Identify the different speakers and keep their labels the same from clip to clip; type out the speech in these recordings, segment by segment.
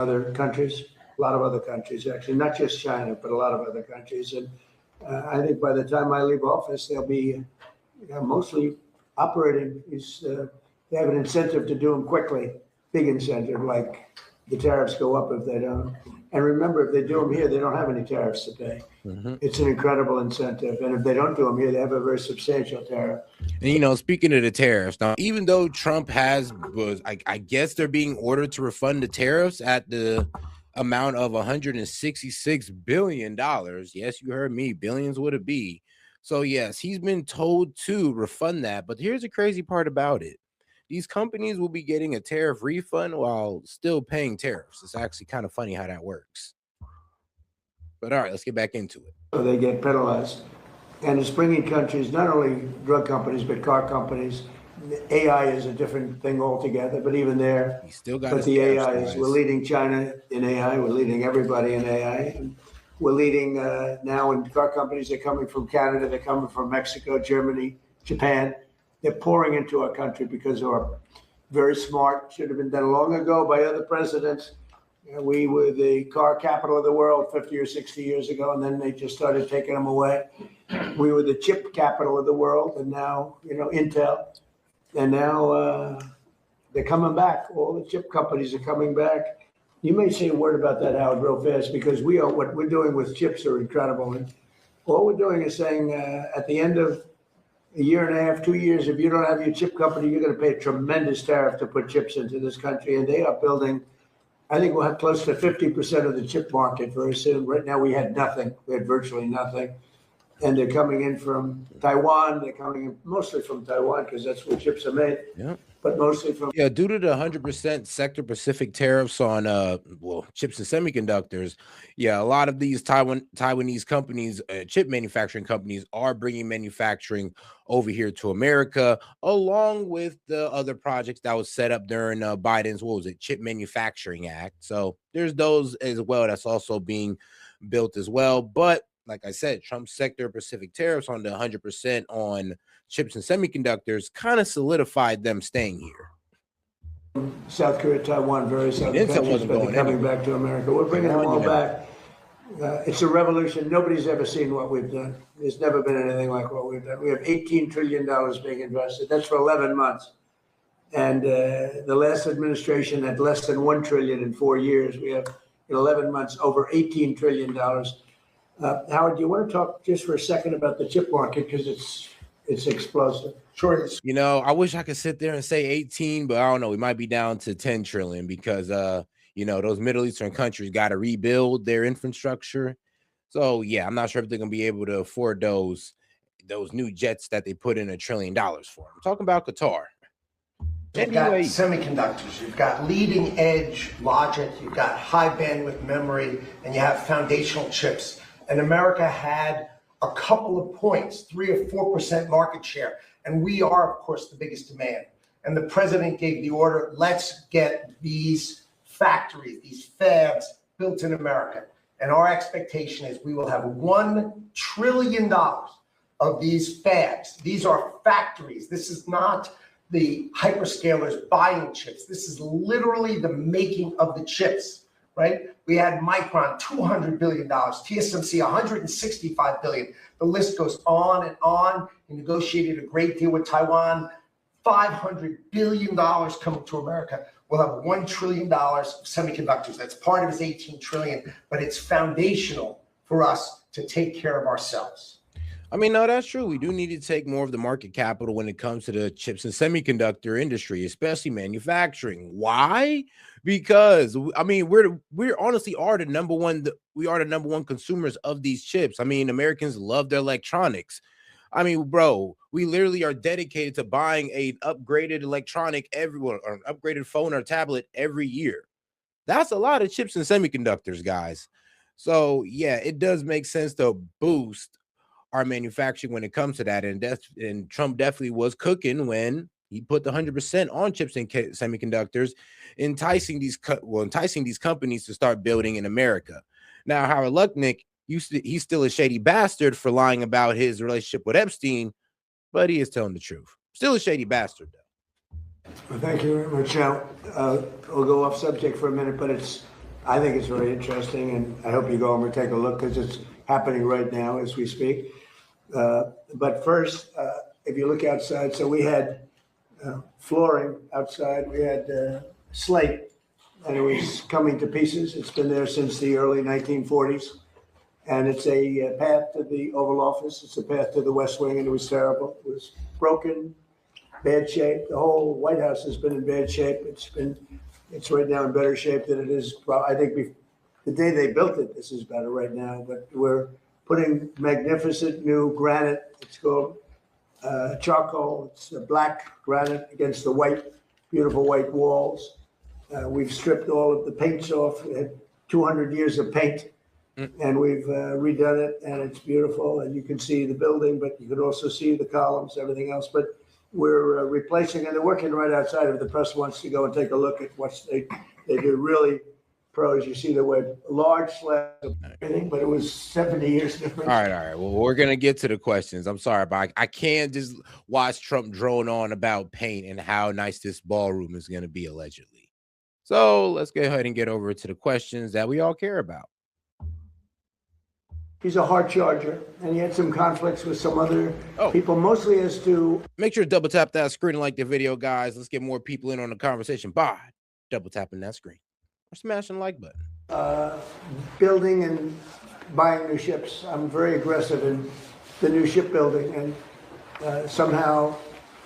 Speaker 1: other countries, a lot of other countries, actually, not just China, but a lot of other countries. And I think by the time I leave office, they'll be mostly operating. They have an incentive to do them quickly, big incentive, like the tariffs go up if they don't. And remember, if they do them here, they don't have any tariffs to pay. It's an incredible incentive. And if they don't do them here, they have a very substantial tariff.
Speaker 2: And, speaking of the tariffs, now, even though Trump I guess they're being ordered to refund the tariffs at the amount of $166 billion. Yes, you heard me, billions with a B. So, yes, he's been told to refund that. But here's the crazy part about it. These companies will be getting a tariff refund while still paying tariffs. It's actually kind of funny how that works. But all right, let's get back into it.
Speaker 1: So they get penalized. And it's bringing countries, not only drug companies, but car companies. AI is a different thing altogether, but even there, the AI is, we're leading China in AI, we're leading everybody in AI. And we're leading now in car companies. They're coming from Canada, they're coming from Mexico, Germany, Japan. They're pouring into our country because we're very smart, should have been done long ago by other presidents. We were the car capital of the world 50 or 60 years ago, and then they just started taking them away. We were the chip capital of the world, and now, Intel. And now they're coming back. All the chip companies are coming back. You may say a word about that, Howard, real fast, because what we're doing with chips are incredible. And all we're doing is saying at the end of a year and a half, 2 years, if you don't have your chip company, you're going to pay a tremendous tariff to put chips into this country. And they are building, I think we'll have close to 50% of the chip market very soon. Right now, we had nothing. We had virtually nothing. And they're coming in from Taiwan. They're coming in mostly from Taiwan because that's where chips are made.
Speaker 2: Yeah.
Speaker 1: But mostly from
Speaker 2: due to the 100% sector-specific tariffs on chips and semiconductors, a lot of these Taiwanese companies, chip manufacturing companies, are bringing manufacturing over here to America, along with the other projects that was set up during Biden's Chip Manufacturing Act. So there's those as well that's also being built as well. But like I said, Trump's sector-specific tariffs on the 100% on chips and semiconductors kind of solidified them staying here.
Speaker 1: South Korea, Taiwan, various other countries, but they're coming back to America. We're bringing them all back. It's a revolution. Nobody's ever seen what we've done. There's never been anything like what we've done. We have $18 trillion being invested. That's for 11 months. And the last administration had less than $1 trillion in 4 years. We have, in 11 months, over $18 trillion. Howard, do you want to talk just for a second about the chip market, because it's explosive?
Speaker 3: Sure.
Speaker 2: I wish I could sit there and say 18, but I don't know. We might be down to 10 trillion because, those Middle Eastern countries got to rebuild their infrastructure. So, I'm not sure if they're going to be able to afford those new jets that they put in $1 trillion for. I'm talking about Qatar.
Speaker 3: You've got semiconductors, you've got leading edge logic, you've got high bandwidth memory, and you have foundational chips. And America had a couple of points, 3 or 4% market share. And we are, of course, the biggest demand. And the president gave the order, let's get these factories, these fabs built in America. And our expectation is we will have $1 trillion of these fabs. These are factories. This is not the hyperscalers buying chips. This is literally the making of the chips, right? We had Micron, $200 billion, TSMC, $165 billion. The list goes on and on. We negotiated a great deal with Taiwan, $500 billion coming to America. We'll have $1 trillion of semiconductors. That's part of his $18 trillion, but it's foundational for us to take care of ourselves.
Speaker 2: I mean, no, that's true. We do need to take more of the market capital when it comes to the chips and semiconductor industry, especially manufacturing. Why? Because we're honestly are the number one. We are the number one consumers of these chips. I mean, Americans love their electronics. I mean, bro, we literally are dedicated to buying an upgraded electronic or an upgraded phone or tablet every year. That's a lot of chips and semiconductors, guys. So it does make sense to boost our manufacturing when it comes to that. And Trump definitely was cooking when he put the 100% on chips and semiconductors, enticing these companies to start building in America. Now, Howard Lutnick, he's still a shady bastard for lying about his relationship with Epstein, but he is telling the truth. Still a shady bastard, though.
Speaker 1: Well, thank you very much. Now, we'll go off subject for a minute, but it's I think it's very interesting, and I hope you go over and take a look because it's happening right now as we speak. But first, if you look outside, so we had flooring outside, we had slate, and it was coming to pieces. It's been there since the early 1940s. And it's a path to the Oval Office. It's a path to the West Wing, and it was terrible. It was broken, bad shape. The whole White House has been in bad shape. It's right now in better shape than it is. I think the day they built it, this is better right now. But we're putting magnificent new granite. It's called charcoal. It's a black granite against the white, beautiful white walls. We've stripped all of the paints off. We had 200 years of paint. And we've redone it, and it's beautiful. And you can see the building, but you can also see the columns, everything else. But we're replacing, and they're working right outside. If the press wants to go and take a look at what they do, really pros. You see the way large slabs of everything, but it was 70 years difference.
Speaker 2: All right. Well, we're gonna get to the questions. I'm sorry, but I can't just watch Trump drone on about paint and how nice this ballroom is gonna be allegedly. So let's go ahead and get over to the questions that we all care about.
Speaker 1: He's a hard charger, and he had some conflicts with some other people, mostly as to.
Speaker 2: Make sure to double tap that screen and like the video, guys. Let's get more people in on the conversation by double tapping that screen or smashing the like button.
Speaker 1: Building and buying new ships. I'm very aggressive in the new shipbuilding, and somehow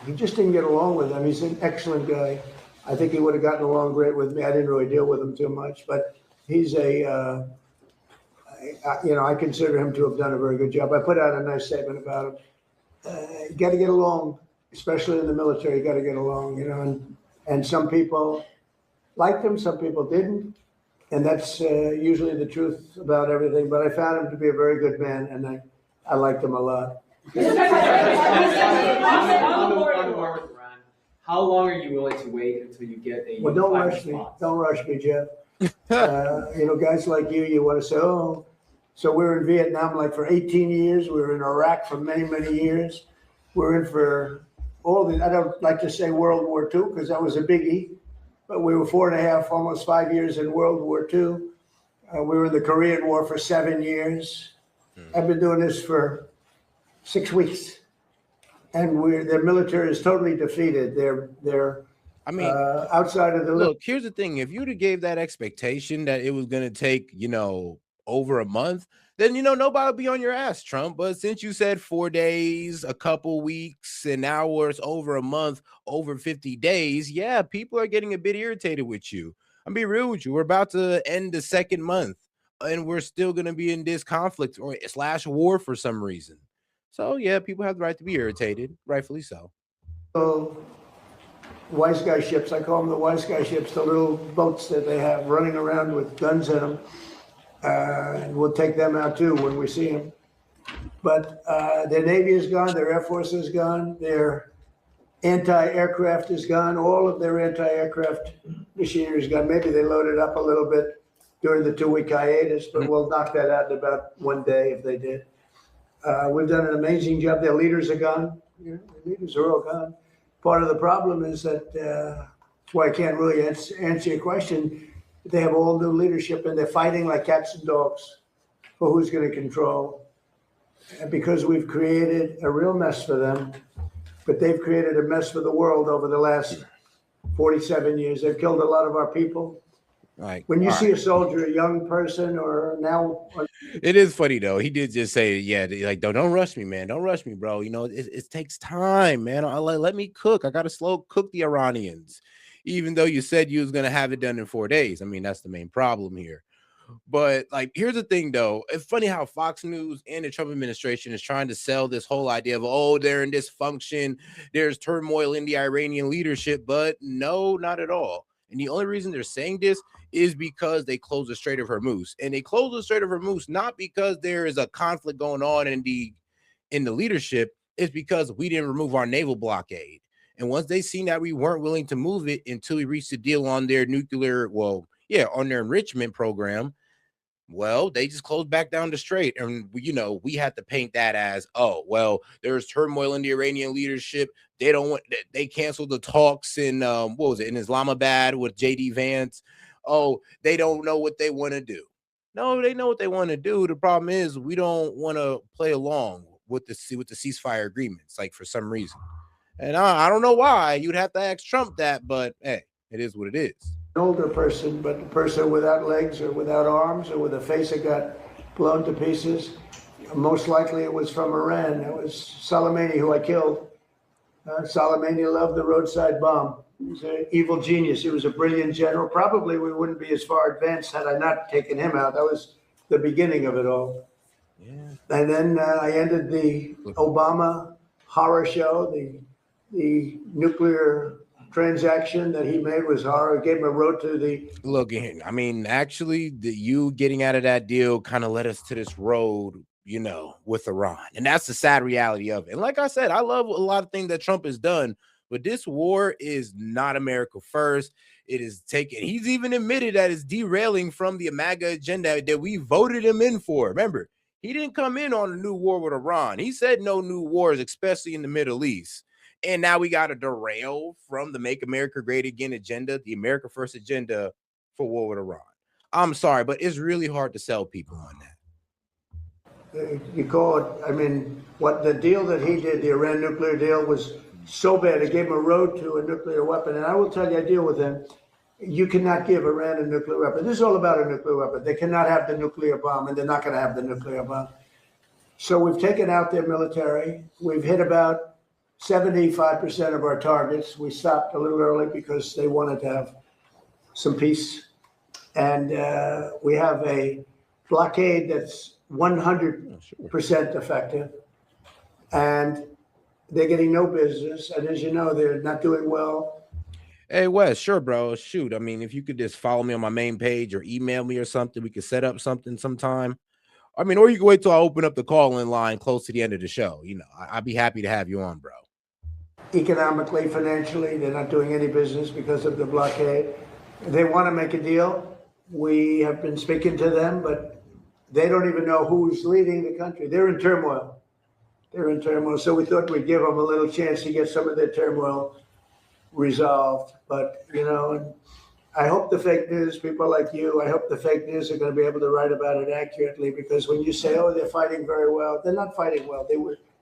Speaker 1: he just didn't get along with him. He's an excellent guy. I think he would have gotten along great with me. I didn't really deal with him too much, but he's a. I consider him to have done a very good job. I put out a nice statement about him. You got to get along, especially in the military. You got to get along, and some people liked him, some people didn't, and that's usually the truth about everything. But I found him to be a very good man, and I liked him a lot.
Speaker 4: How long are you willing to wait until you get a?
Speaker 1: Well, don't rush me. Don't rush me, Jeff. Guys like you want to say, oh. So we were in Vietnam like for 18 years. We were in Iraq for many, many years. We're in for I don't like to say World War II because that was a biggie, but we were 4.5, almost 5 years in World War II. We were in the Korean War for 7 years. I've been doing this for 6 weeks. And their military is totally defeated. They're outside of the
Speaker 2: look. Here's the thing: if you'd have gave that expectation that it was going to take, over a month, then nobody would be on your ass, Trump. But since you said 4 days, a couple weeks, and now it's over a month, over 50 days, yeah, people are getting a bit irritated with you. I'm being real with you. We're about to end the second month, and we're still going to be in this conflict or / war for some reason. So yeah, people have the right to be irritated, rightfully so.
Speaker 1: Wise guy ships, I call them the wise guy ships, the little boats that they have running around with guns in them. And we'll take them out too when we see them. But their Navy is gone, their Air Force is gone, their anti-aircraft is gone, all of their anti-aircraft machinery is gone. Maybe they loaded up a little bit during the 2-week hiatus, but we'll knock that out in about 1 day if they did. We've done an amazing job. Their leaders are gone. The leaders are all gone. Part of the problem is that that's why I can't really answer your question. They have all new leadership, and they're fighting like cats and dogs for who's going to control. And because we've created a real mess for them, but they've created a mess for the world over the last 47 years. They've killed a lot of our people. When you see a soldier, a young person, or now.
Speaker 2: It is funny, though. He did just say, yeah, like, don't rush me, man. Don't rush me, bro. It takes time, man. Let me cook. I got to slow cook the Iranians. Even though you said you was going to have it done in 4 days. I mean, that's the main problem here. But here's the thing, though. It's funny how Fox News and the Trump administration is trying to sell this whole idea of, they're in dysfunction. There's turmoil in the Iranian leadership. But no, not at all. And the only reason they're saying this is because they closed the Strait of Hormuz. And they closed the Strait of Hormuz not because there is a conflict going on in the leadership. It's because we didn't remove our naval blockade. And once they seen that we weren't willing to move it until we reached a deal on their on their enrichment program, they just closed back down the strait. And, we had to paint that as, there's turmoil in the Iranian leadership. They canceled the talks in, in Islamabad with J.D. Vance. oh, they don't know what they want to do. No, they know what they want to do. The problem is we don't want to play along with the ceasefire agreements, like for some reason. And I don't know why. You'd have to ask Trump that, but hey, it is what it is.
Speaker 1: An older person, but the person without legs or without arms or with a face that got blown to pieces, most likely it was from Iran. It was Soleimani who I killed. Soleimani loved the roadside bomb. He was an evil genius. He was a brilliant general. Probably we wouldn't be as far advanced had I not taken him out. That was the beginning of it all. Yeah. And then I ended the Obama horror show. The nuclear transaction that he made was horror. It gave him a road to the.
Speaker 2: Look, I mean, actually, you getting out of that deal kind of led us to this road, you know, with Iran. And that's the sad reality of it. And like I said, I love a lot of things that Trump has done, but this war is not America first. It is taken. He's even admitted that it's derailing from the MAGA agenda that we voted him in for. Remember, he didn't come in on a new war with Iran. He said no new wars, especially in the Middle East. And now we got to derail from the Make America Great Again agenda, the America First agenda for war with Iran. I'm sorry, but it's really hard to sell people on that.
Speaker 1: You call it, I mean, what the deal that he did, the Iran nuclear deal, was so bad. It gave him a road to a nuclear weapon. And I will tell you, I deal with him. You cannot give Iran a nuclear weapon. This is all about a nuclear weapon. They cannot have the nuclear bomb, and they're not going to have the nuclear bomb. So we've taken out their military. We've hit about 75% of our targets. We stopped a little early because they wanted to have some peace. And we have a blockade that's 100% effective. And they're getting no business. And as you know, they're not doing well.
Speaker 2: Hey, Wes, sure, bro. Shoot. I mean, if you could just follow me on my main page or email me or something, we could set up something sometime. I mean, or you can wait till I open up the call-in line close to the end of the show. You know, I'd be happy to have you on, bro.
Speaker 1: Economically, financially, they're not doing any business because of the blockade. They want to make a deal. We have been speaking to them, but they don't even know who's leading the country. They're in turmoil. They're in turmoil. So we thought we'd give them a little chance to get some of their turmoil resolved. But, you know, I hope the fake news, people like you, I hope the fake news are going to be able to write about it accurately, because when you say, oh, they're fighting very well, they're not fighting well.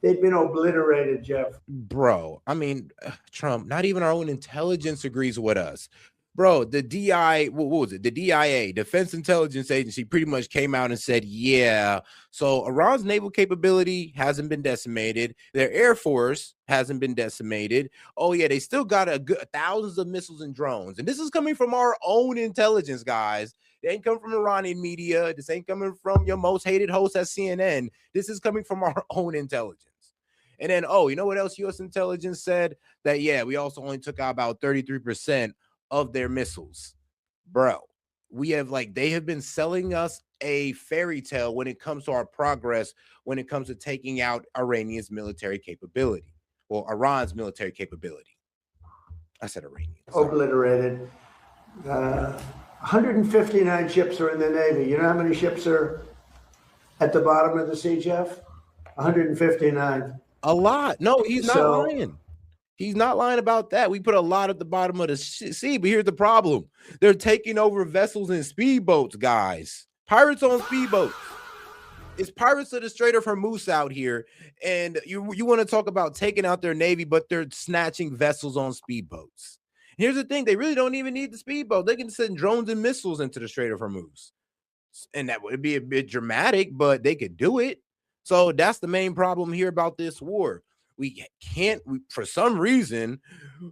Speaker 1: They've been obliterated, Jeff.
Speaker 2: Bro, I mean, Trump, not even our own intelligence agrees with us. Bro, the what was it? The DIA, Defense Intelligence Agency, pretty much came out and said, yeah, so Iran's naval capability hasn't been decimated. Their Air Force hasn't been decimated. Oh, yeah, they still got thousands of missiles and drones. And this is coming from our own intelligence, guys. It ain't coming from Iranian media. This ain't coming from your most hated host at CNN. This is coming from our own intelligence. And then, oh, you know what else U.S. intelligence said? That, yeah, we also only took out about 33% of their missiles. Bro, they have been selling us a fairy tale when it comes to our progress, when it comes to taking out Iranian's military capability, or Iran's military capability. I said Iranian. Sorry.
Speaker 1: Obliterated. 159 ships are in the Navy. You know how many ships are at the bottom of the sea, Jeff? 159.
Speaker 2: A lot. No, he's not lying. He's not lying about that. We put a lot at the bottom of the sea, but here's the problem. They're taking over vessels and speedboats, guys. Pirates on speedboats. It's pirates of the Strait of Hormuz out here, and you want to talk about taking out their Navy, but they're snatching vessels on speedboats. Here's the thing. They really don't even need the speedboat. They can send drones and missiles into the Strait of Hormuz. And that would be a bit dramatic, but they could do it. So that's the main problem here about this war. For some reason,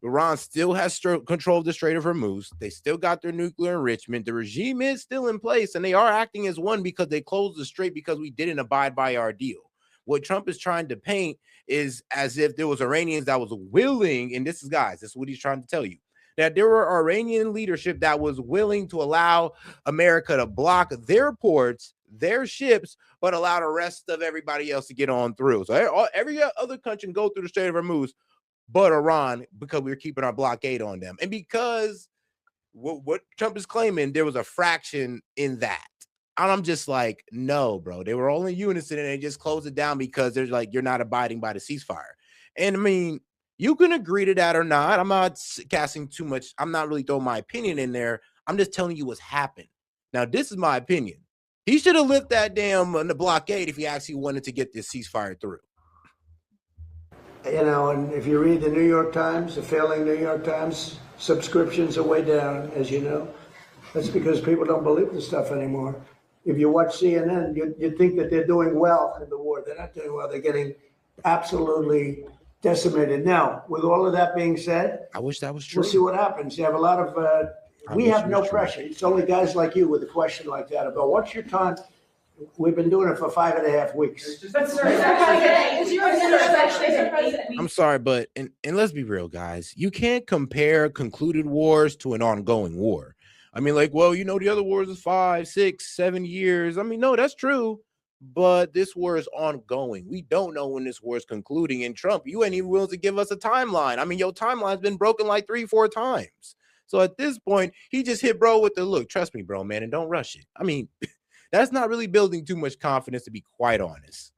Speaker 2: Iran still has control of the Strait of Hormuz. They still got their nuclear enrichment. The regime is still in place, and they are acting as one because they closed the strait because we didn't abide by our deal. What Trump is trying to paint is as if there was Iranians that was willing, and this is what he's trying to tell you, that there were Iranian leadership that was willing to allow America to block their ports, their ships, but allow the rest of everybody else to get on through. So every other country can go through the Strait of Hormuz, but Iran, because we were keeping our blockade on them. And because what Trump is claiming, there was a fraction in that. And I'm just like, no, bro. They were all in unison and they just closed it down because they're like, you're not abiding by the ceasefire. And I mean, you can agree to that or not. I'm not casting too much. I'm not really throwing my opinion in there. I'm just telling you what's happened. Now, this is my opinion. He should have lifted that damn the blockade if he actually wanted to get this ceasefire through.
Speaker 1: You know, and if you read the New York Times, the failing New York Times, subscriptions are way down, as you know. That's because people don't believe this stuff anymore. If you watch CNN, you'd think that they're doing well in the war. They're not doing well. They're getting absolutely decimated. Now, with all of that being said,
Speaker 2: I wish that was true.
Speaker 1: We'll see what happens. You have a lot of, we have no pressure. It's only guys like you with a question like that about what's your time. We've been doing it for 5.5 weeks.
Speaker 2: I'm sorry, but and let's be real, guys. You can't compare concluded wars to an ongoing war. I mean, like, well, you know, the other wars is 5, 6, 7 years. I mean, no, that's true. But this war is ongoing. We don't know when this war is concluding. And Trump, you ain't even willing to give us a timeline. I mean, your timeline's been broken like 3-4 times. So at this point, he just hit bro with the look. Trust me, bro, man, and don't rush it. I mean, that's not really building too much confidence, to be quite honest.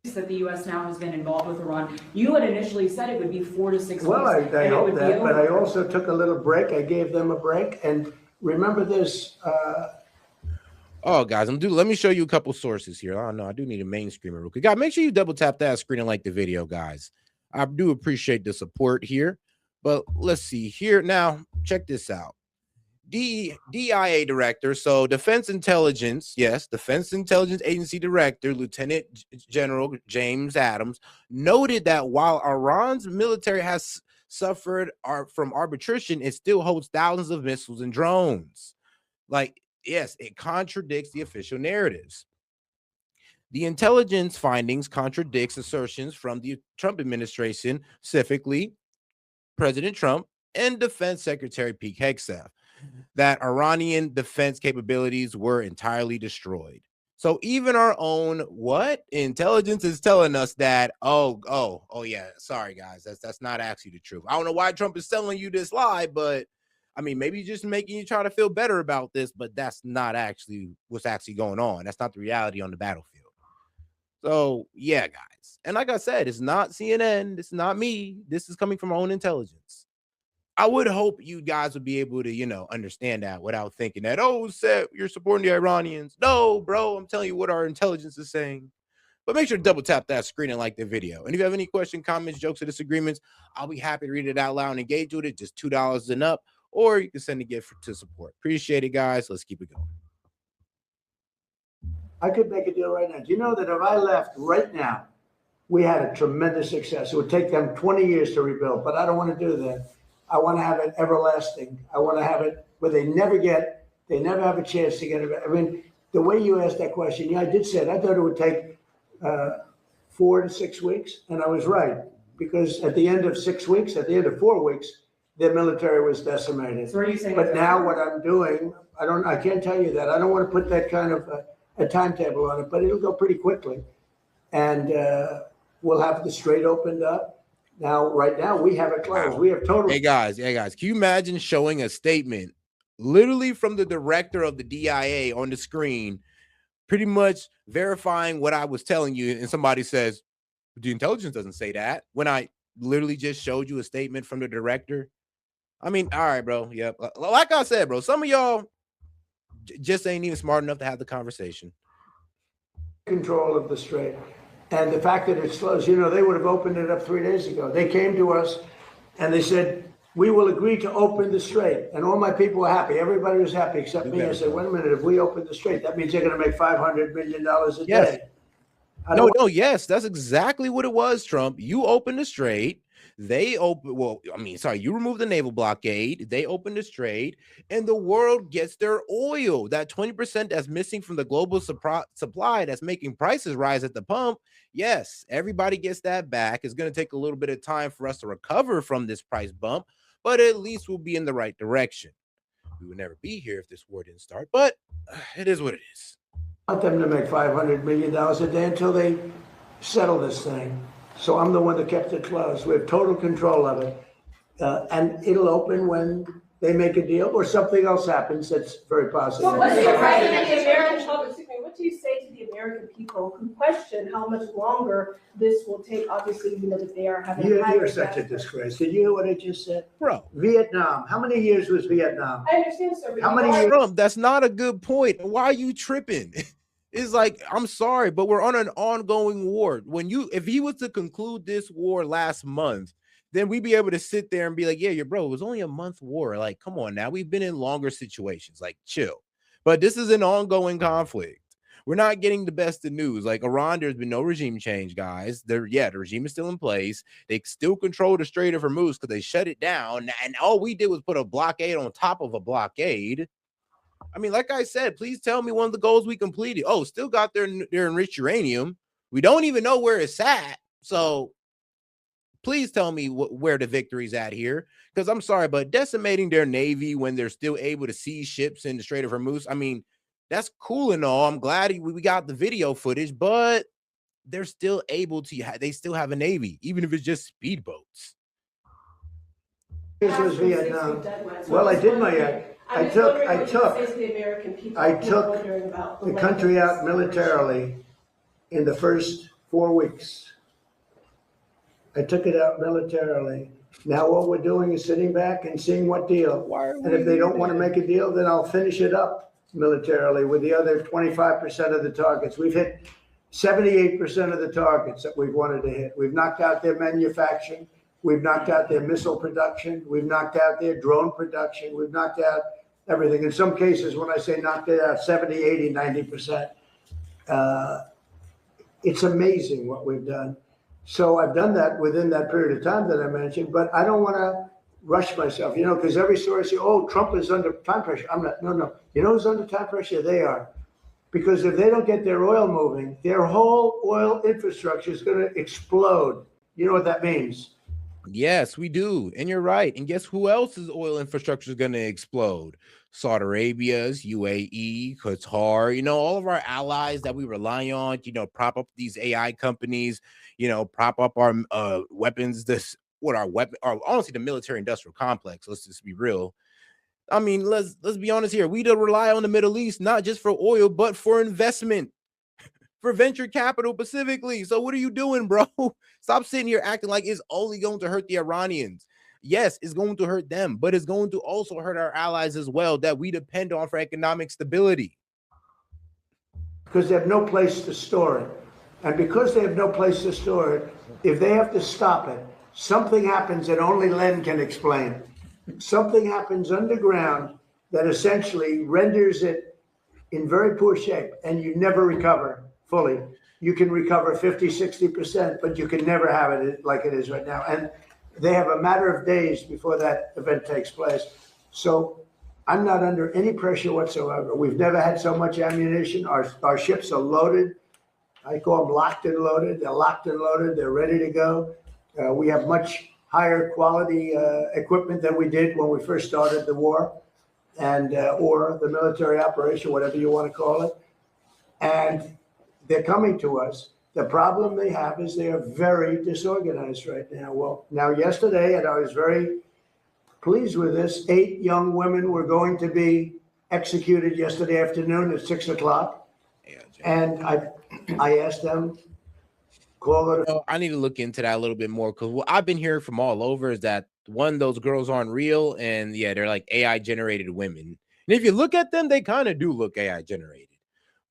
Speaker 5: That the U.S. now has been involved with Iran. You had initially said it would be 4 to 6 weeks.
Speaker 1: Well, I hope that, but I also took a little break. I gave them a break. And remember this.
Speaker 2: Oh, guys, let me show you a couple sources here. Oh, no, I do need a main screen real quick. God, make sure you double tap that screen and like the video, guys. I do appreciate the support here. But let's see here. Now, check this out. DIA director, so Defense Intelligence, yes, Defense Intelligence Agency Director, Lieutenant General James Adams, noted that while Iran's military has suffered from arbitration, it still holds thousands of missiles and drones. Like, yes, it contradicts the official narratives. The intelligence findings contradicts assertions from the Trump administration, specifically President Trump and Defense Secretary Pete Hegseth, that Iranian defense capabilities were entirely destroyed. So even our own intelligence is telling us that, oh yeah, sorry guys, that's not actually the truth. I don't know why Trump is telling you this lie, but I mean, maybe just making you try to feel better about this, but that's not actually what's actually going on. That's not the reality on the battlefield. So yeah, guys. And like I said, it's not CNN. It's not me. This is coming from our own intelligence. I would hope you guys would be able to, understand that without thinking that, Seth, you're supporting the Iranians. No, bro, I'm telling you what our intelligence is saying. But make sure to double tap that screen and like the video. And if you have any questions, comments, jokes, or disagreements, I'll be happy to read it out loud and engage with it. Just $2 and up, or you can send a gift to support. Appreciate it, guys. Let's keep it going.
Speaker 1: I could make a deal right now. Do you know that if I left right now, we had a tremendous success. It would take them 20 years to rebuild, but I don't want to do that. I want to have it everlasting. I want to have it where they never have a chance to get it. I mean, the way you asked that question, yeah, I did say it. I thought it would take 4 to 6 weeks, and I was right, because at the end of 6 weeks, at the end of 4 weeks, their military was decimated.
Speaker 5: So are you saying?
Speaker 1: But now what I'm doing, I can't tell you that. I don't want to put that kind of a timetable on it, but it'll go pretty quickly, and we'll have the Strait opened up. Now, right now, we have it closed. Wow. We have total.
Speaker 2: Hey guys, can you imagine showing a statement literally from the director of the DIA on the screen, pretty much verifying what I was telling you, and somebody says, the intelligence doesn't say that, when I literally just showed you a statement from the director? I mean, all right, bro. Yep. Like I said, bro, some of y'all just ain't even smart enough to have the conversation.
Speaker 1: Control of the Strait. And the fact that it's closed, they would have opened it up 3 days ago. They came to us and they said, we will agree to open the Strait. And all my people were happy. Everybody was happy except me. I said, wait a minute, if we open the Strait, that means they're going to make $500 million a day.
Speaker 2: Yes, that's exactly what it was, Trump. You opened the Strait. You removed the naval blockade. They opened the Strait, and the world gets their oil. That 20% that's missing from the global supply that's making prices rise at the pump. Yes, everybody gets that back. It's going to take a little bit of time for us to recover from this price bump, but at least we'll be in the right direction. We would never be here if this war didn't start, but it is what it is.
Speaker 1: I want them to make $500 million a day until they settle this thing. So I'm the one that kept it closed. We have total control of it. And it'll open when they make a deal or something else happens that's very positive.
Speaker 6: What do you say to the the American people can question how much longer this will take. Obviously, we know that they are having.
Speaker 1: You're such a disgrace. Did you hear what I just said?
Speaker 2: Bro.
Speaker 1: Vietnam. How many years was Vietnam?
Speaker 6: I understand, sir.
Speaker 1: How many years?
Speaker 2: Trump, that's not a good point. Why are you tripping? It's like, I'm sorry, but we're on an ongoing war. If he was to conclude this war last month, then we'd be able to sit there and be like, yeah, it was only a month war. Like, come on now. We've been in longer situations. Like, chill. But this is an ongoing conflict. We're not getting the best of news. Like Iran, there's been no regime change, guys. The regime is still in place. They still control the Strait of Hormuz because they shut it down. And all we did was put a blockade on top of a blockade. I mean, like I said, please tell me one of the goals we completed. Oh, still got their enriched uranium. We don't even know where it's at. So please tell me where the victory's at here. Because I'm sorry, but decimating their Navy when they're still able to seize ships in the Strait of Hormuz, I mean, that's cool and all. I'm glad we got the video footage, but they're still able to, they still have a Navy, even if it's just speedboats.
Speaker 1: This was Vietnam. Well, I did I took the country out militarily in the first 4 weeks. I took it out militarily. Now what we're doing is sitting back and seeing what deal. And if they don't want to make a deal, then I'll finish it up militarily with the other 25% of the targets. We've hit 78% of the targets that we've wanted to hit. We've knocked out their manufacturing. We've knocked out their missile production. We've knocked out their drone production. We've knocked out everything. In some cases, when I say knocked it out, 70, 80, 90%. It's amazing what we've done. So I've done that within that period of time that I mentioned, but I don't want to rush myself, because every story says, oh, Trump is under time pressure. I'm not, no. You know who's under time pressure? They are. Because if they don't get their oil moving, their whole oil infrastructure is going to explode. You know what that means?
Speaker 2: Yes, we do. And you're right. And guess who else's oil infrastructure is going to explode? Saudi Arabia's, UAE, Qatar, all of our allies that we rely on, prop up these AI companies, prop up our weapons, honestly, the military industrial complex. Let's just be real. I mean, let's be honest here. We do rely on the Middle East, not just for oil, but for investment, for venture capital specifically. So what are you doing, bro? Stop sitting here acting like it's only going to hurt the Iranians. Yes, it's going to hurt them, but it's going to also hurt our allies as well that we depend on for economic stability.
Speaker 1: Because they have no place to store it. And because they have no place to store it, if they have to stop it, something happens that only Len can explain. Something happens underground that essentially renders it in very poor shape, and you never recover fully. You can recover 50, 60%, but you can never have it like it is right now. And they have a matter of days before that event takes place. So I'm not under any pressure whatsoever. We've never had so much ammunition. Our ships are loaded. I call them locked and loaded. They're locked and loaded. They're ready to go. We have much higher quality equipment than we did when we first started the war, and or the military operation, whatever you want to call it. And they're coming to us. The problem they have is they are very disorganized right now. Well, now yesterday, and I was very pleased with this, 8 young women were going to be executed yesterday afternoon at 6 o'clock. And I asked them, call it.
Speaker 2: I need to look into that a little bit more, because what I've been hearing from all over is that, one, those girls aren't real, and yeah, they're like AI generated women. And if you look at them, they kind of do look AI generated.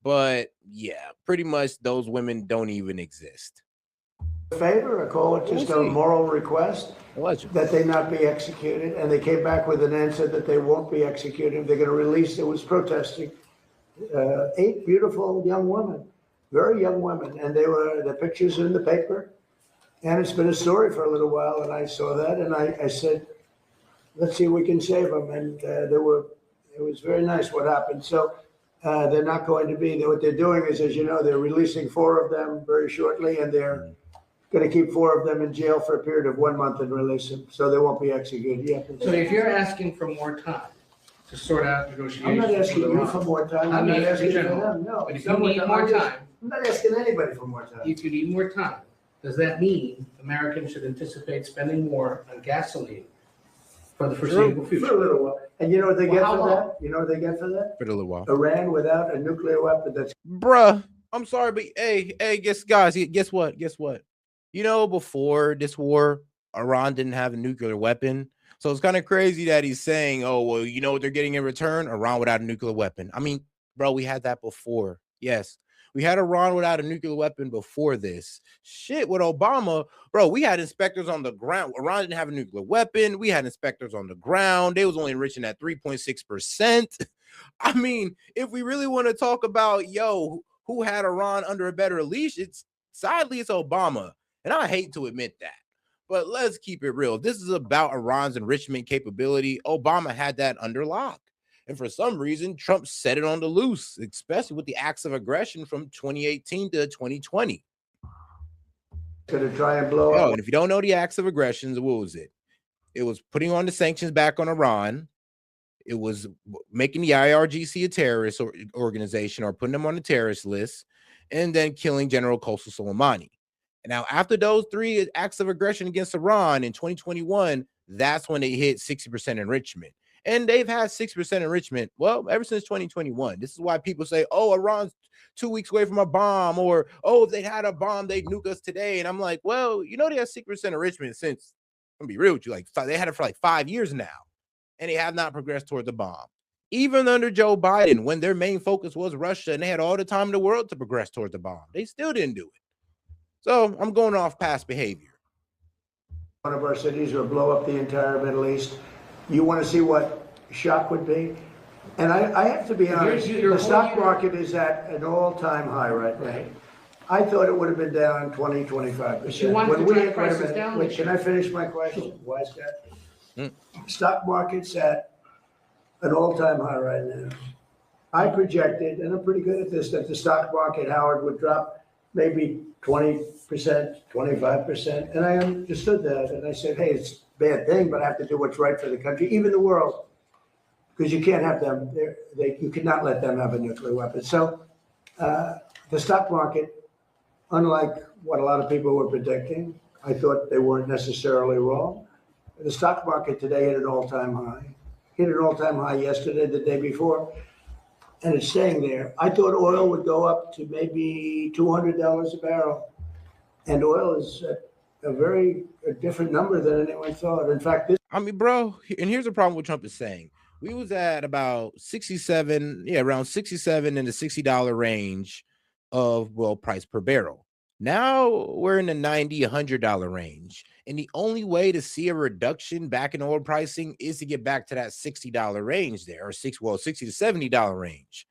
Speaker 2: But yeah, pretty much those women don't even exist.
Speaker 1: Favor, I call it just a moral request that they not be executed, and they came back with an answer that they won't be executed. They're going to release. It was protesting. 8 beautiful young women, very young women, and the pictures are in the paper, and it's been a story for a little while. And I saw that, and I said, let's see if we can save them. And it was very nice what happened. So they're not going to be. What they're doing is, as you know, they're releasing 4 of them very shortly, and they're going to keep 4 of them in jail for a period of 1 month and release them, so they won't be executed yet.
Speaker 7: So if you're asking for more time to sort out negotiations,
Speaker 1: I'm not asking you for more time. I'm not asking for them. No.
Speaker 7: But if you need more time,
Speaker 1: I'm not asking anybody for more time.
Speaker 7: if you need more time, does that mean Americans should anticipate spending more on gasoline for the foreseeable future?
Speaker 1: For a little while. And you know what they get
Speaker 7: how
Speaker 1: for
Speaker 7: long?
Speaker 1: that? You know what they get for that?
Speaker 2: For a little while.
Speaker 1: Iran without a nuclear weapon. That's
Speaker 2: Bruh, I'm sorry, but hey, guess what? Guess what? You know, before this war, Iran didn't have a nuclear weapon. So it's kind of crazy that he's saying, oh, well, you know what they're getting in return? Iran without a nuclear weapon. I mean, bro, we had that before. Yes. We had Iran without a nuclear weapon before this. Shit, with Obama, bro, we had inspectors on the ground. Iran didn't have a nuclear weapon. We had inspectors on the ground. They was only enriching at 3.6%. I mean, if we really want to talk about, who had Iran under a better leash, sadly it's Obama. And I hate to admit that. But let's keep it real. This is about Iran's enrichment capability. Obama had that under lock. And for some reason, Trump set it on the loose, especially with the acts of aggression from 2018 to 2020.
Speaker 1: Going to try and blow up.
Speaker 2: And if you don't know the acts of aggressions, what was it? It was putting on the sanctions back on Iran. It was making the IRGC a terrorist organization or putting them on the terrorist list, and then killing General Qasem Soleimani. And now, after those 3 acts of aggression against Iran in 2021, that's when they hit 60% enrichment. And they've had 6% enrichment, well, ever since 2021. This is why people say, oh, Iran's 2 weeks away from a bomb, or, oh, if they had a bomb, they'd nuke us today. And I'm like, well, you know, they have 6% enrichment since, I'm gonna be real with you, like they had it for like 5 years now, and they have not progressed toward the bomb. Even under Joe Biden, when their main focus was Russia and they had all the time in the world to progress towards the bomb, they still didn't do it. So I'm going off past behavior.
Speaker 1: One of our cities or blow up the entire Middle East. You want to see what shock would be? And I have to be honest, the stock market is at an all-time high right now.
Speaker 7: Right.
Speaker 1: I thought it would have been down 20-25%.
Speaker 7: You want to drive prices down?
Speaker 1: Wait, can I finish my question? Wise guy. Stock market's at an all-time high right now. I projected, and I'm pretty good at this, that the stock market, Howard, would drop maybe 20%, 25%. And I understood that. And I said, hey, it's a bad thing, but I have to do what's right for the country, even the world, because you can't have them, you cannot let them have a nuclear weapon. So the stock market, unlike what a lot of people were predicting, I thought they weren't necessarily wrong. The stock market today hit an all-time high. Hit an all-time high yesterday, the day before, and it's staying there. I thought oil would go up to maybe $200 a barrel, and oil is at a different number than anyone thought. In fact,
Speaker 2: I mean, bro, and here's the problem with Trump is saying. We was at about 67, around 67 in the $60 range of price per barrel. Now we're in the $90, $100 range. And the only way to see a reduction back in oil pricing is to get back to that $60 range there, or $60 to $70 range.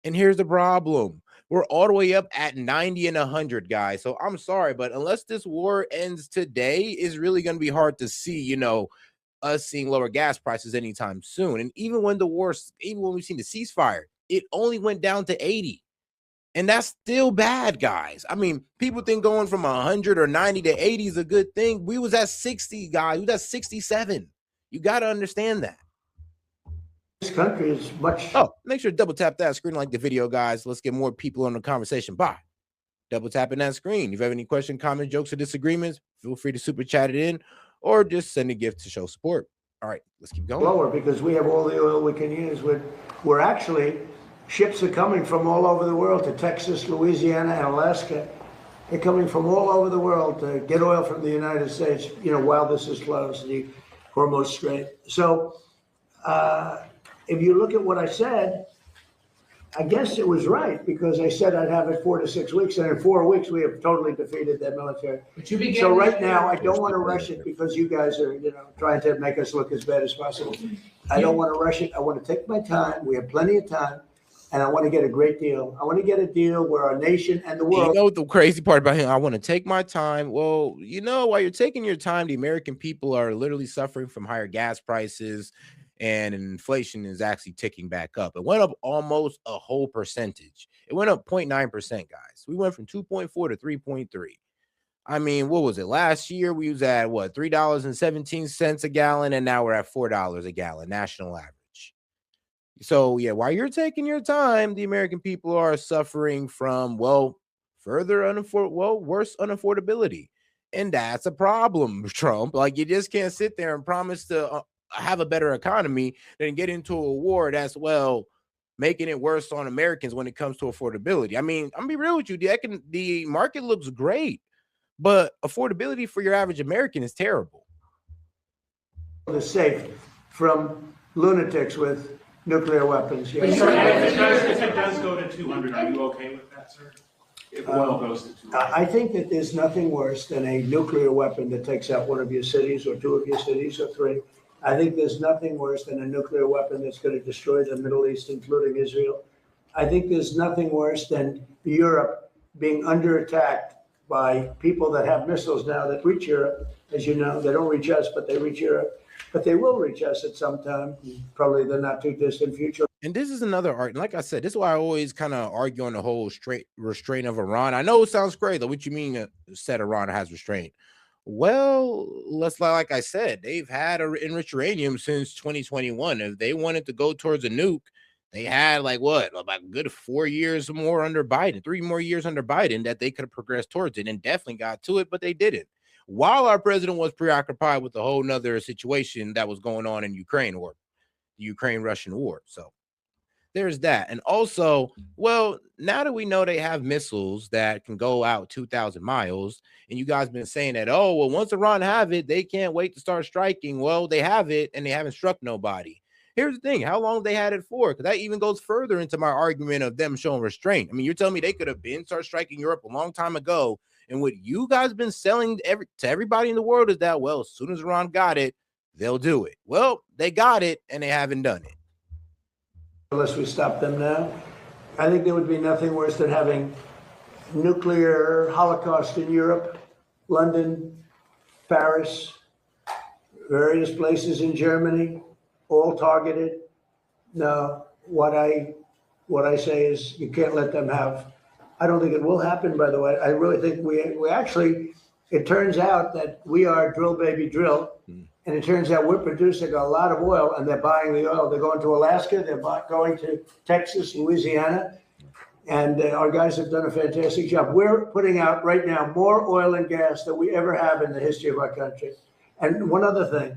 Speaker 2: And here's the problem. We're all the way up at 90 and 100, guys. So I'm sorry, but unless this war ends today, it's really going to be hard to see, us seeing lower gas prices anytime soon. And even when we've seen the ceasefire, it only went down to 80. And that's still bad, guys. I mean, people think going from 100 or 90 to 80 is a good thing. We was at 60, guys. We was at 67. You got to understand that.
Speaker 1: This country is much.
Speaker 2: Oh, make sure to double tap that screen, like the video, guys. Let's get more people on the conversation. Bye. Double tapping that screen. If you have any questions, comments, jokes, or disagreements, feel free to super chat it in or just send a gift to show support. All right, let's keep going.
Speaker 1: Lower because we have all the oil we can use. We're actually, ships are coming from all over the world to Texas, Louisiana, and Alaska. They're coming from all over the world to get oil from the United States, while this is closed, the Hormuz Strait. So if you look at what I said, I guess it was right because I said I'd have it 4 to 6 weeks, and in 4 weeks we have totally defeated that military. So right now I don't want to rush it because you guys are, trying to make us look as bad as possible. I don't want to rush it. I want to take my time. We have plenty of time, and I want to get a great deal. I want to get a deal where our nation and the world.
Speaker 2: You know the crazy part about him? I want to take my time. Well, while you're taking your time, the American people are literally suffering from higher gas prices. And inflation is actually ticking back up. It went up almost a whole percentage. It went up 0.9%, guys. We went from 2.4 to 3.3. I mean, what was it? Last year, we was at, $3.17 a gallon, and now we're at $4 a gallon, national average. So, while you're taking your time, the American people are suffering from, worse unaffordability. And that's a problem, Trump. Like, you just can't sit there and promise to have a better economy than get into a war that's making it worse on Americans when it comes to affordability. I mean, I'm gonna be real with you. The market looks great, but affordability for your average American is terrible.
Speaker 1: Is safe from lunatics with nuclear weapons.
Speaker 8: If it does go to 200, are you okay with that, sir? If oil goes to 200?
Speaker 1: I think that there's nothing worse than a nuclear weapon that takes out one of your cities or two of your cities or three. I think there's nothing worse than a nuclear weapon that's going to destroy the Middle East, including Israel. I think there's nothing worse than Europe being under attack by people that have missiles now that reach Europe. As you know, they don't reach us, but they reach Europe. But they will reach us at some time, probably the not too distant future.
Speaker 2: And this is another art. Like I said, this is why I always kind of argue on the whole restraint of Iran. I know it sounds crazy. What you mean said Iran has restraint? Well, like I said, they've had enriched uranium since 2021. If they wanted to go towards a nuke, they had like what, about a good 4 years more under Biden, 3 more years under Biden that they could have progressed towards it and definitely got to it, but they didn't. While our president was preoccupied with the whole nother situation that was going on in Ukraine, or the Ukraine-Russian war. So there's that. And also, well, now that we know they have missiles that can go out 2,000 miles, and you guys been saying that, oh, well, once Iran have it, they can't wait to start striking. Well, they have it, and they haven't struck nobody. Here's the thing. How long they had it for? Because that even goes further into my argument of them showing restraint. I mean, you're telling me they could have been start striking Europe a long time ago, and what you guys been selling to everybody in the world is that, well, as soon as Iran got it, they'll do it. Well, they got it, and they haven't done it.
Speaker 1: Unless we stop them now, I think there would be nothing worse than having nuclear holocaust in Europe, London, Paris, various places in Germany, all targeted. No, what I say is you can't let them have. I don't think it will happen, by the way. I really think we actually, it turns out that we are drill, baby, drill. And it turns out we're producing a lot of oil, and they're buying the oil. They're going to Alaska. They're going to Texas, Louisiana. And our guys have done a fantastic job. We're putting out right now more oil and gas than we ever have in the history of our country. And one other thing,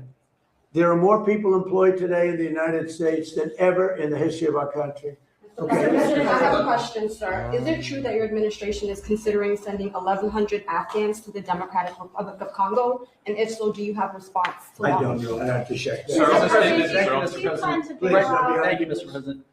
Speaker 1: there are more people employed today in the United States than ever in the history of our country.
Speaker 6: Okay. I have a question, sir. Is it true that your administration is considering sending 1,100 Afghans to the Democratic Republic of Congo? And if so, do you have a response to that?
Speaker 1: I don't know. I have to check.
Speaker 8: Sir,
Speaker 6: Thank
Speaker 8: you, Mr. President.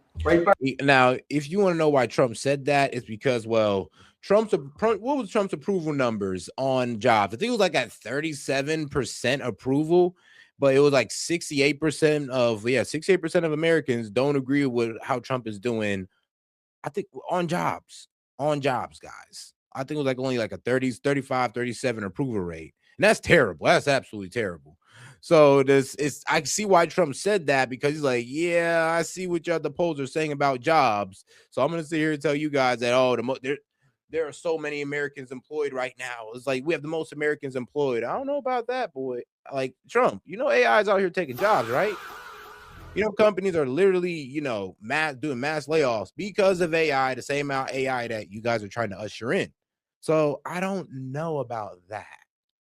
Speaker 2: Now, if you want to know why Trump said that, it's because, well, what was Trump's approval numbers on jobs? I think it was like at 37% approval, but it was like 68% of Americans don't agree with how Trump is doing. I think on jobs, guys. I think it was only like a 35, 37 approval rate. And that's terrible. That's absolutely terrible. So I see why Trump said that, because he's like, yeah, I see what the polls are saying about jobs. So I'm going to sit here and tell you guys that, there are so many Americans employed right now. It's like we have the most Americans employed. I don't know about that, boy. Like Trump, AI is out here taking jobs, right? Companies are literally, doing mass layoffs because of AI, the same amount of AI that you guys are trying to usher in. So I don't know about that.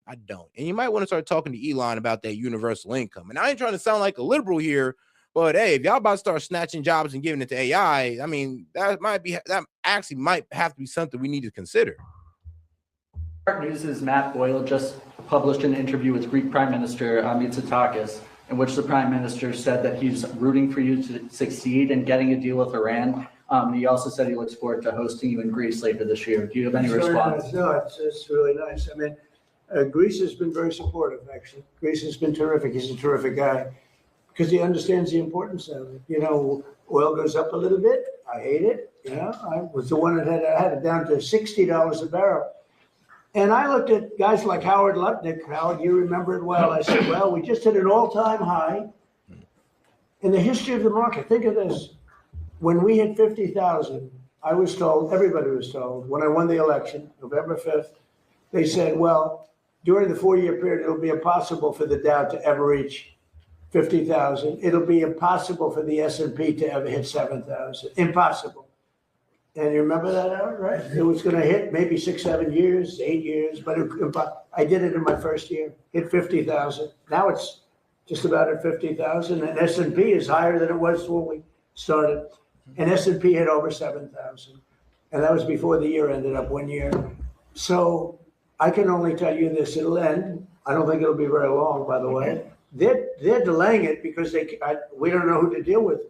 Speaker 2: I don't. And you might want to start talking to Elon about that universal income. And I ain't trying to sound like a liberal here, but hey, if y'all about to start snatching jobs and giving it to AI, I mean, that actually might have to be something we need to consider.
Speaker 9: News' Matt Boyle just published an interview with Greek Prime Minister Mitsotakis, in which the Prime Minister said that he's rooting for you to succeed in getting a deal with Iran. He also said he looks forward to hosting you in Greece later this year. Do you have any response?
Speaker 1: Nice. No, it's really nice. I mean, Greece has been very supportive, actually. Greece has been terrific. He's a terrific guy because he understands the importance of it. Oil goes up a little bit. I hate it. I was the one that had it down to $60 a barrel. And I looked at guys like Howard Lutnick. Howard, you remember it well. I said, well, we just hit an all-time high in the history of the market. Think of this. When we hit 50,000, I was told, everybody was told, when I won the election, November 5th, they said, well, during the 4-year period, it'll be impossible for the Dow to ever reach 50,000. It'll be impossible for the S&P to ever hit 7,000. Impossible. And you remember that, Howard, right? It was going to hit maybe 6, 7 years, 8 years, but I did it in my first year, hit 50,000. Now it's just about at 50,000, and S&P is higher than it was when we started. and S&P hit over 7,000. And that was before the year ended up 1 year. So I can only tell you this, it'll end. I don't think it'll be very long, by the way. They're delaying it because we don't know who to deal with.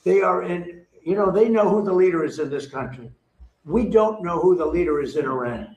Speaker 1: They are in, they know who the leader is in this country. We don't know who the leader is in Iran.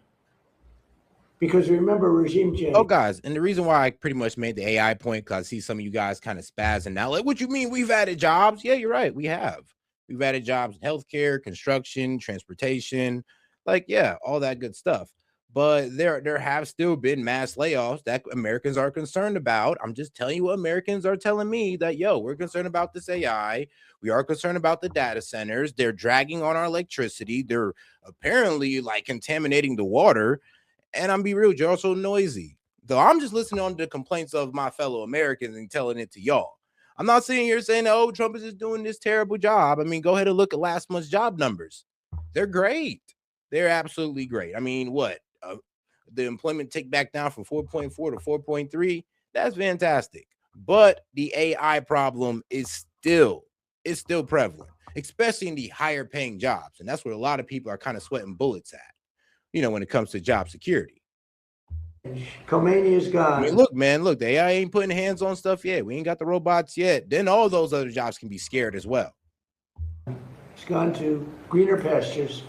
Speaker 1: Because remember, regime change.
Speaker 2: Oh, guys, and the reason why I pretty much made the AI point, because I see some of you guys kind of spazzing now. Like, what you mean we've added jobs? Yeah, you're right. We have. We've added jobs in healthcare, construction, transportation, like, yeah, all that good stuff. But there have still been mass layoffs that Americans are concerned about. I'm just telling you what Americans are telling me, that, yo, we're concerned about this AI. We are concerned about the data centers. They're dragging on our electricity. They're apparently like contaminating the water. And I'm be real, you're also noisy. Though I'm just listening on the complaints of my fellow Americans and telling it to y'all. I'm not sitting here saying, oh, Trump is just doing this terrible job. I mean, go ahead and look at last month's job numbers. They're great. They're absolutely great. I mean, what? The employment tick back down from 4.4 to 4.3. That's fantastic. But the AI problem is still prevalent, especially in the higher paying jobs. And that's where a lot of people are kind of sweating bullets at, when it comes to job security.
Speaker 1: Khomeini is gone.
Speaker 2: I mean, look, man, the AI ain't putting hands on stuff yet. We ain't got the robots yet. Then all those other jobs can be scared as well.
Speaker 1: He's gone to greener pastures.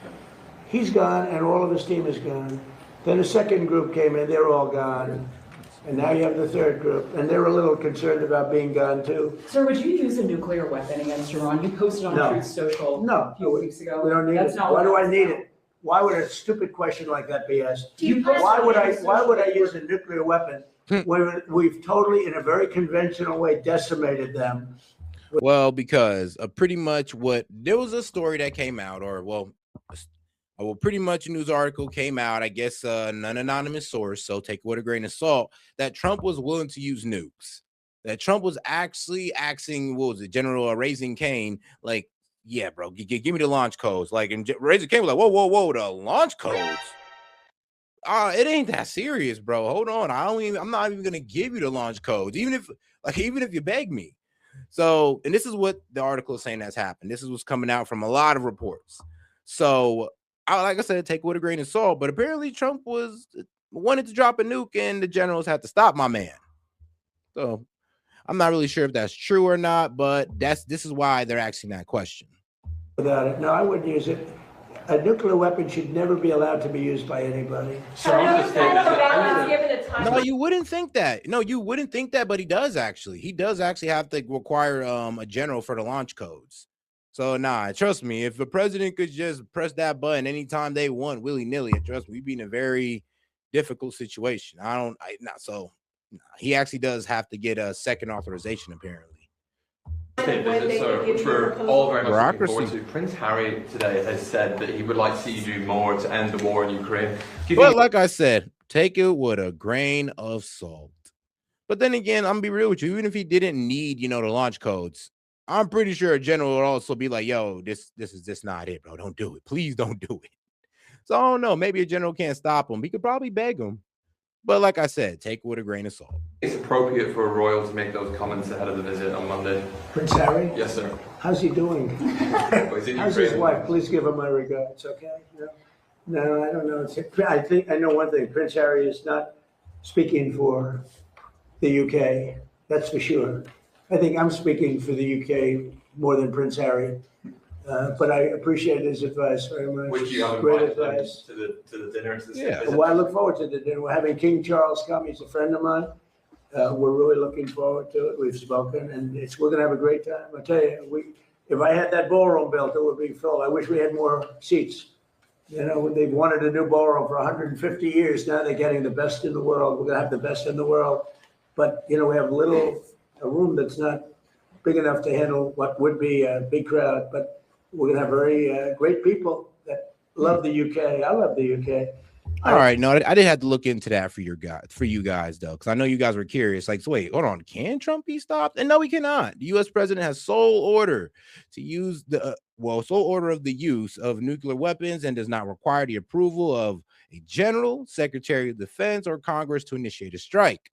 Speaker 1: He's gone, and all of his team is gone. Then a second group came in, they're all gone. And now you have the third group, and they're a little concerned about being gone too.
Speaker 5: Sir, would you use a nuclear weapon against Iran? You posted on
Speaker 1: No.
Speaker 5: Truth Social
Speaker 1: No.
Speaker 5: a few weeks ago.
Speaker 1: We don't need
Speaker 5: That's
Speaker 1: it.
Speaker 5: not
Speaker 1: Why
Speaker 5: what
Speaker 1: do I
Speaker 5: it's
Speaker 1: need
Speaker 5: about.
Speaker 1: it? Why would a stupid question like that be asked?
Speaker 5: You
Speaker 1: Why would I
Speaker 5: posted
Speaker 1: use a nuclear weapon when we've totally, in a very conventional way, decimated them?
Speaker 2: Well, because pretty much there was a story that came out, pretty much a news article came out, I guess, an anonymous source, so take it with a grain of salt, that Trump was willing to use nukes. That Trump was actually asking, General Raising Cane, like, yeah, bro, give me the launch codes. Like, and Raising Cane was like, whoa, the launch codes? It ain't that serious, bro. Hold on. I'm not even gonna give you the launch codes, even if you beg me. So, and this is what the article is saying that's happened. This is what's coming out from a lot of reports. So, like I said, take it with a grain of salt, but apparently Trump wanted to drop a nuke and the generals had to stop my man. So I'm not really sure if that's true or not, but this is why they're asking that question.
Speaker 1: Without it, no, I wouldn't use it. A nuclear weapon should never be allowed to be used by anybody.
Speaker 2: No, you wouldn't think that. No, you wouldn't think that, but he does actually. He does actually have to require a general for the launch codes. So trust me, if the president could just press that button anytime they want willy-nilly, trust me, we'd be in a very difficult situation. He actually does have to get a second authorization, apparently.
Speaker 10: Which we're all very much looking forward
Speaker 2: Bureaucracy.
Speaker 10: to. Prince Harry today has said that he would like to see you do more to end the war in Ukraine. Do you
Speaker 2: But
Speaker 10: think
Speaker 2: like I said, take it with a grain of salt. But then again, I'm gonna be real with you. Even if he didn't need, the launch codes, I'm pretty sure a general would also be like, "Yo, this is just not it, bro. Don't do it. Please don't do it." So I don't know. Maybe a general can't stop him. He could probably beg him. But like I said, take it with a grain of salt.
Speaker 10: it's appropriate for a royal to make those comments ahead of the visit on Monday?
Speaker 1: Prince Harry?
Speaker 10: Yes, sir.
Speaker 1: How's he doing?
Speaker 10: Oh, he's in
Speaker 1: How's his
Speaker 10: Ukraine.
Speaker 1: wife? Please give him my regards, okay? No, I don't know. I know one thing. Prince Harry is not speaking for the UK. That's for sure. I think I'm speaking for the UK more than Prince Harry. But I appreciate his advice very much.
Speaker 10: Would you have
Speaker 1: Great
Speaker 10: invited them
Speaker 1: advice.
Speaker 10: to the dinner? To the
Speaker 2: Yeah.
Speaker 10: visit?
Speaker 1: Well, I look forward to the dinner. We're having King Charles come. He's a friend of mine. We're really looking forward to it. We've spoken, and we're going to have a great time. I tell you, if I had that ballroom built, it would be full. I wish we had more seats. They've wanted a new ballroom for 150 years. Now they're getting the best in the world. We're going to have the best in the world. But, we have a room that's not big enough to handle what would be a big crowd. But we're going to have very great people that love the UK. I love the UK.
Speaker 2: All right, no, I did have to look into that for you guys, though, because I know you guys were curious. Like, so wait, hold on, can Trump be stopped? And no, he cannot. The U.S. president has sole order to use sole order of the use of nuclear weapons and does not require the approval of a general, secretary of defense, or Congress to initiate a strike.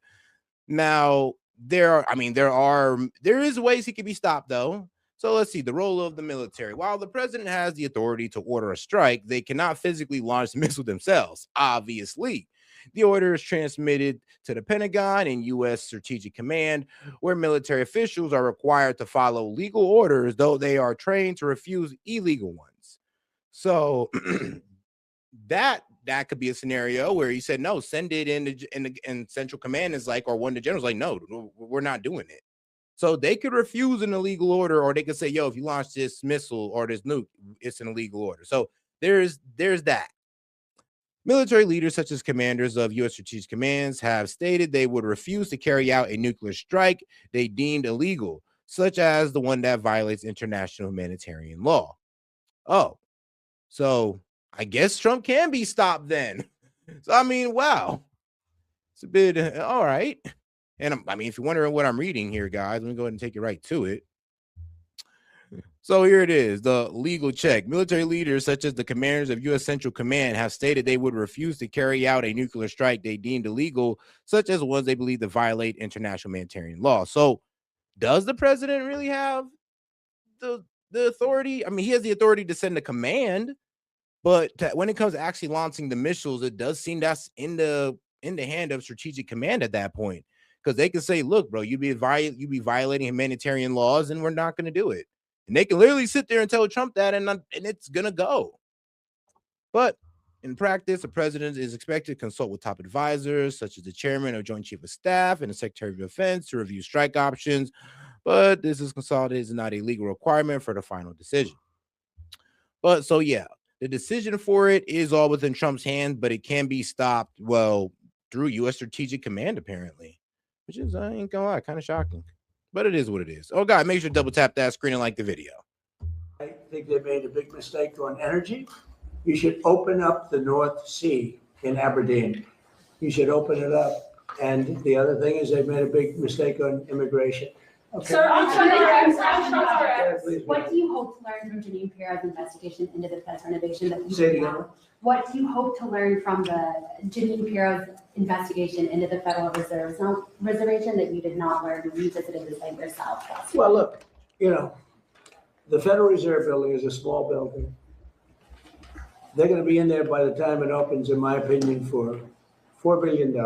Speaker 2: Now, there is ways he can be stopped, though. So let's see the role of the military. While the president has the authority to order a strike, they cannot physically launch the missile themselves, obviously. The order is transmitted to the Pentagon and U.S. Strategic Command, where military officials are required to follow legal orders, though they are trained to refuse illegal ones. So that could be a scenario where he said no, send it in Central Command is like, or one of the generals like, no, we're not doing it. So they could refuse an illegal order, or they could say, yo, if you launch this missile or this nuke, it's an illegal order. So there's that. Military leaders, such as commanders of U.S. strategic commands, have stated they would refuse to carry out a nuclear strike they deemed illegal, such as the one that violates international humanitarian law. Oh, so I guess Trump can be stopped then. So, I mean, wow. It's a bit, all right. And I mean, if you're wondering what I'm reading here, guys, let me go ahead and take you right to it. So here it is, the legal check. Military leaders, such as the commanders of U.S. Central Command, have stated they would refuse to carry out a nuclear strike they deemed illegal, such as ones they believe to violate international humanitarian law. So does the president really have the authority? I mean, he has the authority to send a command, but when it comes to actually launching the missiles, it does seem that's in the hand of Strategic Command at that point, because they can say, look, bro, you be violating humanitarian laws, and we're not going to do it. And they can literally sit there and tell Trump that, and it's going to go. But in practice, the president is expected to consult with top advisors, such as the chairman of Joint Chief of Staff and the Secretary of Defense, to review strike options. But this is consolidated, is not a legal requirement for the final decision. But so, yeah, the decision for it is all within Trump's hands, but it can be stopped, well, through U.S. Strategic Command, apparently, which is, I ain't gonna lie, kind of shocking. But it is what it is. Oh, God, make sure to double tap that screen and like the video.
Speaker 1: I think they made a big mistake on energy. You should open up the North Sea in Aberdeen. You should open it up. And the other thing is they've made a big mistake on immigration. Okay.
Speaker 11: Sir,
Speaker 1: Please,
Speaker 11: what do you hope to learn from Janine Pirra's investigation into the fence renovation that you
Speaker 1: Say it
Speaker 11: did
Speaker 1: again.
Speaker 11: not? What do you hope to learn from the Janine Pirra's investigation into the Federal Reservation that you did not learn when you visited the site yourself?
Speaker 1: Well, look, you know, the Federal Reserve Building is a small building. They're going to be in there by the time it opens, in my opinion, for $4 billion.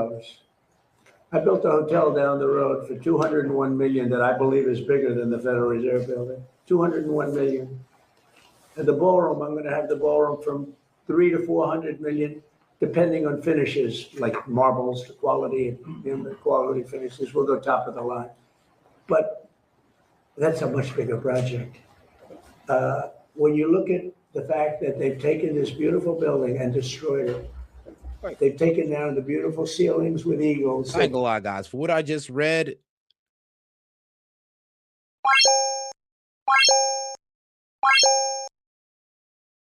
Speaker 1: I built a hotel down the road for $201 million that I believe is bigger than the Federal Reserve Building. $201 million. And the ballroom, I'm going to have the ballroom from $300 to $400 million, depending on finishes like marbles, the quality, the quality finishes. We'll go top of the line. But that's a much bigger project. When you look at the fact that they've taken this beautiful building and destroyed it, they've taken down the beautiful ceilings with eagles.
Speaker 2: I ain't gonna lie, guys. For what I just read,